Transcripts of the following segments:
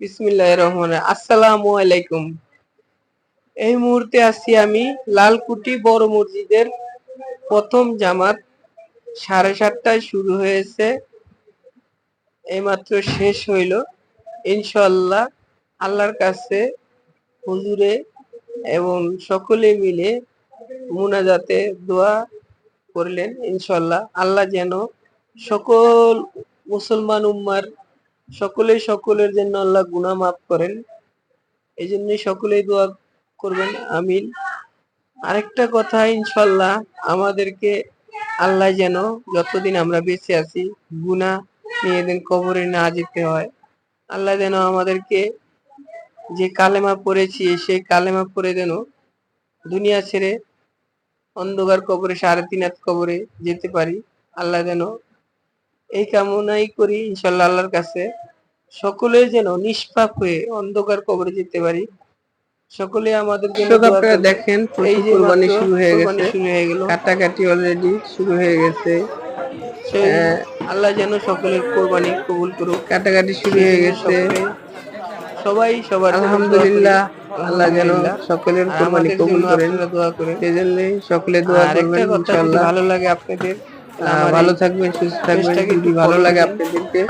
বিসমিল্লাহির রহমানির রহিম। আসসালামু আলাইকুম। এই মুহূর্তে আছি আমি লালকুটি বড় মসজিদের প্রথম জামাত 7:30টায় শুরু হয়েছে, এইমাত্র শেষ হইল। ইনশাআল্লাহ আল্লাহর কাছে হুজুরে এবং সকলে মিলে মুনাজাতে দোয়া করলেন। ইনশাআল্লাহ আল্লাহ যেন সকল মুসলমান উম্মার সকলের জন্য আল্লাহ গুনাহ মাফ করেন, এই জন্যই সকলেই দোয়া করবেন, আমিন। আরেকটা কথা, ইনশাল্লাহ আমাদেরকে আল্লাহ যেন যতদিন আমরা বেঁচে আছি গুনাহ নিয়ে যেন কবরে না যেতে হয়। আল্লাহ যেন আমাদেরকে যে কালেমা পড়েছি সেই কালেমা পড়ে যেন দুনিয়া ছেড়ে অন্ধকার কবরে 3.5 হাত কবরে যেতে পারি। আল্লাহ যেন এই কামনাই করি ইনশাল্লাহ আল্লাহর কাছে, সকলে যেন নিষ্পাপ হয়ে অন্ধকার কবরে যেতে পারি। সকলে আমাদের জন্য দোয়া করবেন। দেখেন এই যে কুরবানি শুরু হয়ে গেল, কাটাকাটি অলরেডি শুরু হয়ে গেছে। আল্লাহ যেন সকলের কোরবানি কবুল করুক। কাটাকাটি শুরু হয়ে গেছে, সবাই সবার আলহামদুলিল্লাহ। আল্লাহ যেন সকলের কোরবানি কবুল করেন, দোয়া করেন। সেজন্যই সকলে দোয়া করবেন ইনশাআল্লাহ। ভালো লাগে আপনাদের, ভালো থাকবেন, সুস্থ থাকবেন। যদি ভালো লাগে আপনাদেরকে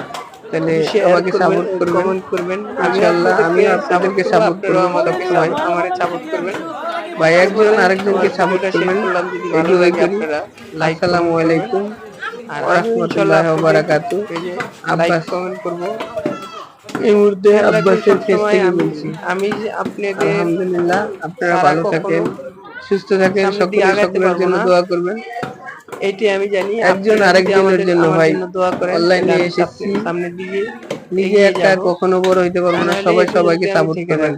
তাহলে আমাকে সাপোর্ট করবেন, কমেন্ট করবেন। ইনশাআল্লাহ আমি আপনাদেরকে সাপোর্ট করব সবসময়। আমারে সাপোর্ট করবেন ভাই, একজন আরেকজনকে সাপোর্ট করবেন। যদি ওই করি। আসসালামু আলাইকুম ওয়া রাহমাতুল্লাহি ওয়া বারাকাতুহু। আব্বাস কমেন্ট করব। এই মুহূর্তে আব্বাসের পেজ থেকে বলছি আমি যে আপনাদের আলহামদুলিল্লাহ। আপনারা ভালো থাকেন, সুস্থ থাকেন, সকলের জন্য দোয়া করবেন। এইটাই আমি জানি, একজন আরেকজনের জন্য ভাই দোয়া করেন। অনলাইনে এসেছি, সামনের দিকে নিজে একা কখনো বড় হইতে পারবো না, সবাই সবাইকে সাপোর্ট করবেন।